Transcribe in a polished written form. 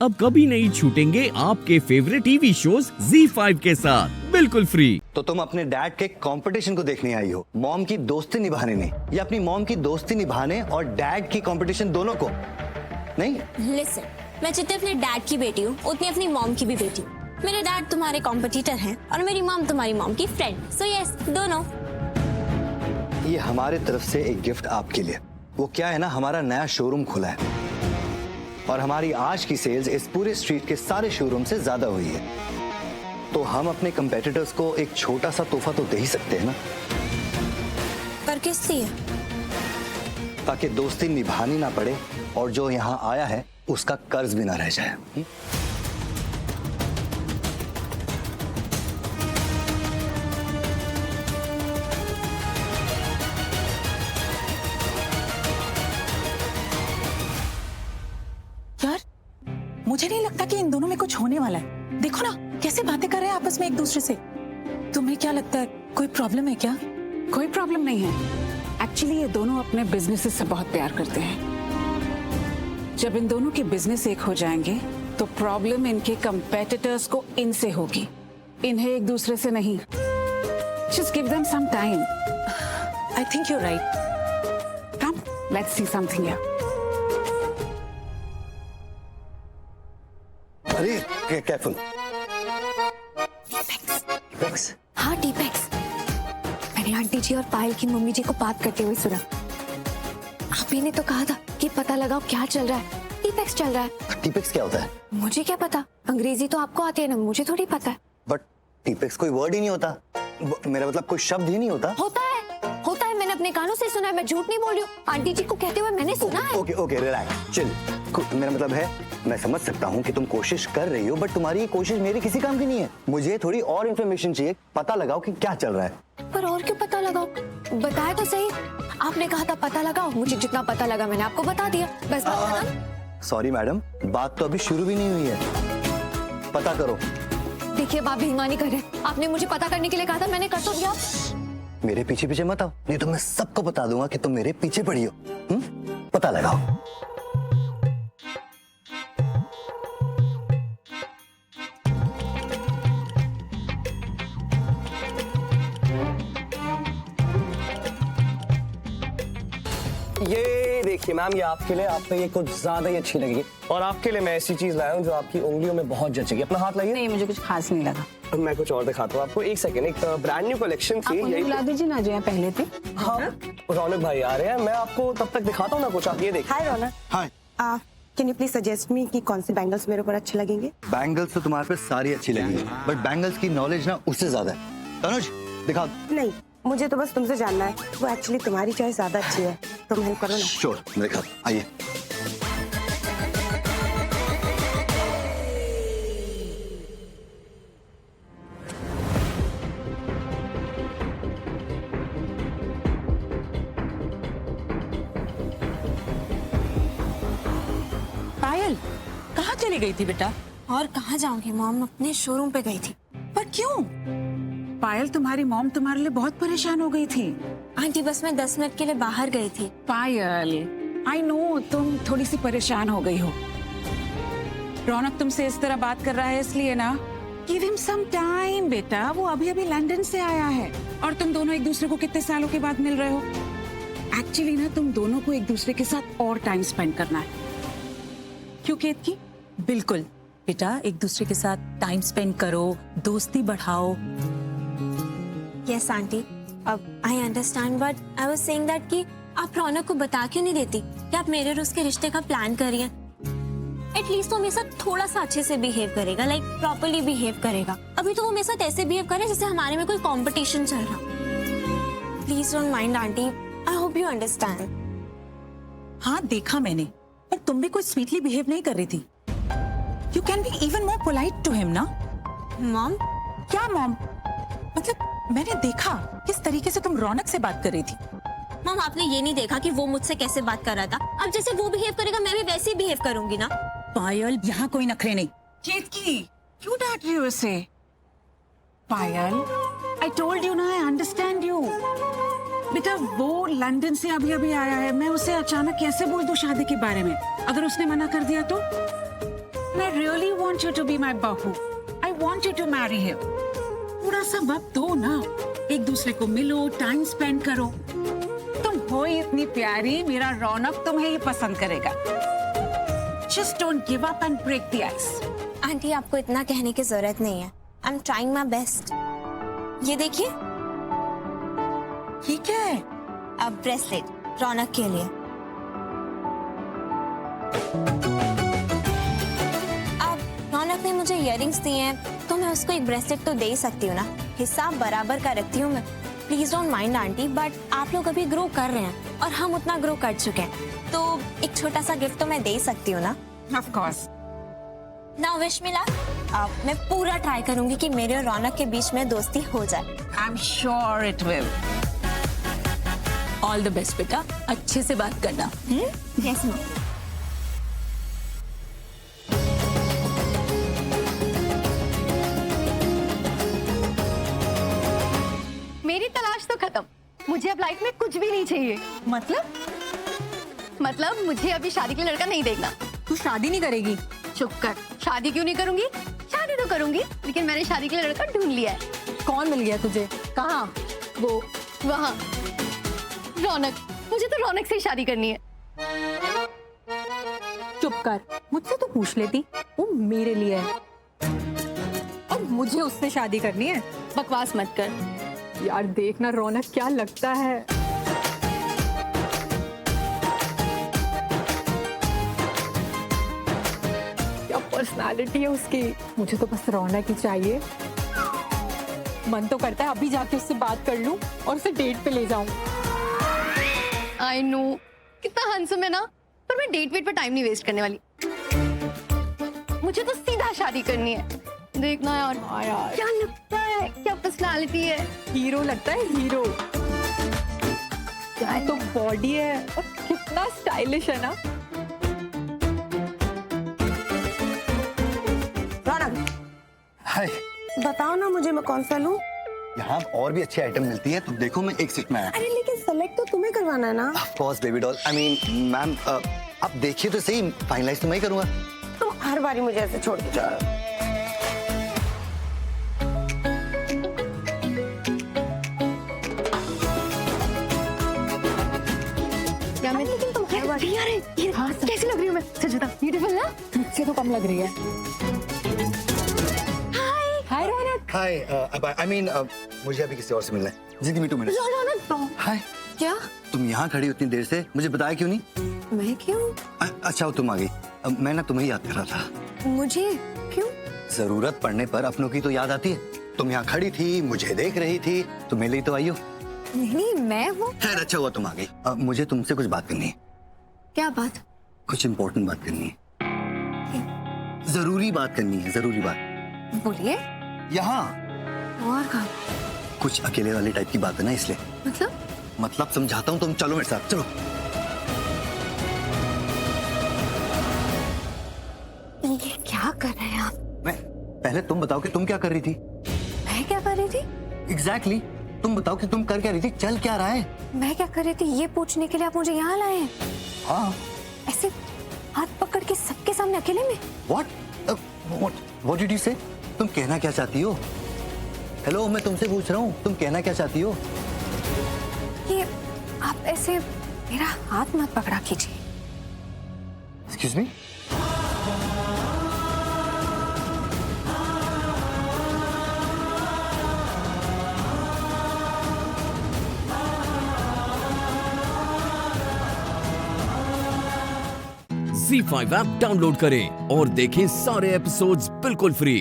अब कभी नहीं छूटेंगे आपके फेवरेट टीवी शोज ZEE5 के साथ बिल्कुल फ्री। तो तुम अपने डैड के कंपटीशन को देखने आई हो, मॉम की दोस्ती निभाने नहीं, या अपनी मॉम की दोस्ती निभाने और डैड की कंपटीशन दोनों को नहीं? लिसन, मैं जितने अपने डैड की बेटी हूँ उतनी अपनी मॉम की भी बेटी हूँ। मेरे डैड तुम्हारे कॉम्पिटिटर हैं और मेरी मॉम तुम्हारी मॉम की फ्रेंड। सो यस, दोनों। ये हमारे तरफ से एक गिफ्ट आपके लिए। वो क्या है ना, हमारा नया शोरूम खुला है और हमारी आज की सेल्स इस पूरे स्ट्रीट के सारे शोरूम से ज्यादा हुई है। तो हम अपने कंपेटिटर्स को एक छोटा सा तोहफा तो दे ही सकते हैं ना, पर किस लिए? ताकि दोस्ती निभानी ना पड़े और जो यहाँ आया है उसका कर्ज भी ना रह जाए। यार, मुझे नहीं लगता कि इन दोनों में कुछ होने वाला है। देखो ना कैसे बातें कर रहे हैं आपस में एक दूसरे से। तुम्हें क्या लगता है, कोई प्रॉब्लम है क्या? कोई प्रॉब्लम नहीं है। एक्चुअली ये दोनों अपने बिजनेसेस से बहुत प्यार करते हैं। जब इन दोनों के बिजनेस एक हो जाएंगे तो प्रॉब्लम इनके कंपेटिटर्स को इनसे होगी, इन्हें एक दूसरे से नहीं। Just give them some time. I think you're right. Come, let's see something here. अरे केयरफुल। हाँ, टीपेक्स। मैंने आंटी जी और पायल की मम्मी जी को बात करते हुए सुना। आप ही ने तो कहा था कि पता लगाओ क्या चल रहा है। टीपेक्स चल रहा है। टीपेक्स क्या होता है? मुझे क्या पता, अंग्रेजी तो आपको आती है ना, मुझे थोड़ी पता है। बट टीपेक्स कोई वर्ड ही नहीं होता, मेरा मतलब कोई शब्द ही नहीं होता। होता है, मैंने अपने कानों से सुना है, मैं झूठ नहीं बोल रही हूँ। आंटी जी को कहते हुए मैंने सुना है। Okay relax, chill. मेरा मतलब है, मैं समझ सकता हूँ कि तुम कोशिश कर रही हो, बट तुम्हारी ये कोशिश मेरी किसी काम की नहीं है। मुझे थोड़ी और इन्फॉर्मेशन चाहिए, पता लगाओ कि क्या चल रहा है। पर और क्यों पता लगाओ? बताया तो सही। आपने कहा था पता लगाओ, मुझे जितना पता लगा मैंने आपको बता दिया। बस बात खत्म। सॉरी मैडम, बात तो अभी शुरू भी नहीं हुई है। पता करो। देखिए, आप बेईमानी कर रहे हैं। आपने मुझे पता करने के लिए कहा था, मैंने कर तो दिया। मेरे पीछे पीछे मत आओ, नहीं तो मैं सबको बता दूंगा कि तुम मेरे पीछे पड़ी हो। पता लगाओ। ये देखिए मैम, ये आपके लिए, आप पे ये कुछ ज्यादा ही अच्छी लगेगी। और आपके लिए मैं ऐसी चीज लाया हूँ जो आपकी उंगलियों में बहुत जचेगी। अपना हाथ लाइए। नहीं, मुझे कुछ खास नहीं लगा। मैं कुछ और दिखाता हूँ आपको। एक सेकंड, एक ब्रांड न्यू कलेक्शन थी। आप बुला दीजिए ना, जो है पहले थे। हाँ, रौनक भाई आ रहे हैं, मैं आपको तब तक दिखाता हूँ ना कुछ। आप ये देखिए। Hi Raunak. Hi. Can you please suggest me कि कौन से बैंगल्स मेरे ऊपर अच्छे लगेंगे? बैंगल्स तो तुम्हारे पे सारी अच्छी लगेंगी, बट बैंगल्स की नॉलेज ना उससे ज्यादा है। तनुज दिखा। नहीं, मुझे तो बस तुमसे जानना है। वो एक्चुअली तुम्हारी चॉइस ज्यादा अच्छी है, तुम हेल्प करो ना। श्योर, मेरे साथ आइए। पायल, कहाँ चली गई थी बेटा? और कहाँ जाऊंगी मॉम, अपने शोरूम पे गई थी। पर क्यों? पायल, तुम्हारी मॉम तुम्हारे लिए बहुत परेशान हो गई थी। आंटी, बस मैं 10 मिनट के लिए बाहर गई थी। पायल, आई नो तुम थोड़ी सी परेशान हो गई हो। रौनक तुमसे इस तरह बात कर रहा है इसलिए ना। गिव हिम सम टाइम बेटा, वो अभी अभी लंदन से आया है और तुम दोनों एक दूसरे को कितने सालों के बाद मिल रहे हो। एक्चुअली ना तुम दोनों को एक दूसरे के साथ और टाइम स्पेंड करना है। क्यों केतकी? बिल्कुल बेटा, एक दूसरे के साथ टाइम स्पेंड करो, दोस्ती बढ़ाओ। यस आंटी, अब I understand, but I was saying that कि आप रौनक को बता क्यों नहीं देती कि आप मेरे और उसके रिश्ते का प्लान कर रही हैं? एटलीस्ट वो मेरे साथ थोड़ा सा अच्छे से बिहेव करेगा, लाइक प्रॉपर्ली बिहेव करेगा। अभी तो वो मेरे साथ ऐसे बिहेव कर रहे हैं जैसे हमारे में कोई कंपटीशन चल रहा। Please don't mind aunty, I hope you understand. हाँ, देखा मैंने, पर तुम भी कोई स्वीटली बिहेव नहीं कर रही थी। You can be even more polite to him ना। मॉम? क्या मॉम? मतलब मैंने देखा किस तरीके से तुम रौनक से बात कर रही थी। मॉम, आपने ये नहीं देखा कि वो मुझसे कैसे बात कर रहा था? अब जैसे वो बिहेव करेगा मैं भी वैसे ही बिहेव करूंगी ना। पायल, यहाँ कोई नखरे नहीं। केतकी, क्यों डांट रही हो उसे? पायल, आई टोल्ड यू ना, आई अंडरस्टैंड यू। बेटा, वो लंदन से अभी अभी आया है, मैं उसे अचानक कैसे बोल दूं शादी के बारे में? अगर उसने मना कर दिया तो? मैं really want you to be my बहू। I want you to marry him. थोड़ा सा वक्त दो ना, एक दूसरे को मिलो, टाइम स्पेंड करो। तुम हो इतनी प्यारी, मेरा रौनक तुम्हें ही पसंद करेगा। Just don't give up and break the ice. Aunty आपको इतना कहने की जरूरत नहीं है। I am trying my best. ये देखिए, ये क्या है? अब ब्रेसलेट रौनक के लिए। अब रौनक ने मुझे इयररिंग्स दिए हैं तो मैं उसको एक ब्रेसलेट तो दे ही सकती हूँ ना। हिसाब बराबर का रखती हूँ मैं। Please don't mind aunty, but आप लोग अभी ग्रो कर रहे हैं और हम उतना ग्रो कर चुके हैं, तो एक छोटा सा गिफ्ट तो मैं दे ही सकती हूँ ना। Of course. ना विश मिला। अब मैं पूरा ट्राई करूंगी कि मेरे और रौनक के बीच में दोस्ती हो जाए। I am sure it will. All the best बेटा, अच्छे से बात करना। Yes ma'am. मेरी तलाश तो खत्म। मुझे अब लाइफ में कुछ भी नहीं चाहिए। मतलब मुझे अभी शादी के लिए लड़का नहीं देखना। तू शादी नहीं करेगी? चुप कर। शादी क्यों नहीं करूंगी? शादी तो करूंगी, लेकिन मैंने शादी के लिए लड़का ढूंढ लिया है। कौन मिल गया तुझे? कहाँ? वो वहाँ रौनक। मुझे तो रौनक से ही शादी करनी है। चुप कर, मुझसे तो पूछ लेती। वो मेरे लिए है और मुझे उससे शादी करनी है। बकवास मत कर। यार देखना रौनक क्या लगता है। क्या पर्सनालिटी है उसकी। मुझे तो बस रौनक ही चाहिए। मन तो करता है अभी जाके उससे बात कर लूं और उसे डेट पे ले जाऊं। आई नो कितना हैंडसम है ना, पर मैं डेट वेट पर टाइम नहीं वेस्ट करने वाली। मुझे तो सीधा शादी करनी है। देखना यार, क्या लगता है, क्या पर्सनालिटी है। हीरो लगता है, हीरो। क्या तो बॉडी है और कितना स्टाइलिश है ना। रौनक, हाय। बताओ ना मुझे, मैं कौन सा लूं? यहाँ और भी अच्छी आइटम मिलती है, तो देखो मैं एक सेट में आया। अरे लेकिन सेलेक्ट तो तुम्हें करवाना है ना। Of course baby doll. I mean ma'am, आप देखिए तो सही, फाइनलाइज तो मैं ही करूंगा। तुम हर बारी मुझे ऐसे छोड़ के जा रहे हो। क्या मैं, लेकिन तुम क्या हाँ, कैसी लग रही हूँ मैं? सच बता, ब्यूटीफुल ना? मुझसे तो कम लग रही है। हाय रौनक। हाय। आई मीन मुझे अभी किसी और से मिलना है। जी मीटू मिनट। हाय। क्या? तुम यहाँ खड़ी उतनी देर से, मुझे बताया क्यों नहीं? मैं क्यों? अच्छा वो तुम आ गई। मैं ना तुम्हें याद कर रहा था। मुझे क्यों? जरूरत पड़ने पर अपनों की तो याद आती है। तुम यहाँ खड़ी थी, मुझे देख रही थी, तो मेरे लिए तो आई हो। नहीं, मैं वो। खैर अच्छा हुआ तुम आ गई। मुझे तुमसे कुछ बात करनी है। क्या बात? कुछ इम्पोर्टेंट बात करनी है। जरूरी बात करनी है, जरूरी बात। बोलिए। यहाँ और कहाँ? कुछ अकेले वाले टाइप की बात है ना, इसलिए। मतलब समझाता हूँ, तुम चलो मेरे साथ, चलो। ये क्या कर रहे हैं आप? मैं पहले तुम बताओ कि तुम क्या कर रही थी। मैं क्या कर रही थी? एग्जैक्टली तुम बताओ कि तुम कर क्या रही थी, चल क्या रहा है। मैं क्या कर रही थी ये पूछने के लिए आप मुझे यहाँ लाए हैं? हाँ। ऐसे हाथ पकड़ के सबके सामने अकेले में? What did you say? तुम कहना क्या चाहती हो? हेलो, मैं तुमसे पूछ रहा हूँ, तुम कहना क्या चाहती हो? ये आप ऐसे मेरा हाथ मत पकड़ा कीजिए। Excuse me? Z5 app download करें और देखें सारे एपिसोड्स बिल्कुल फ्री।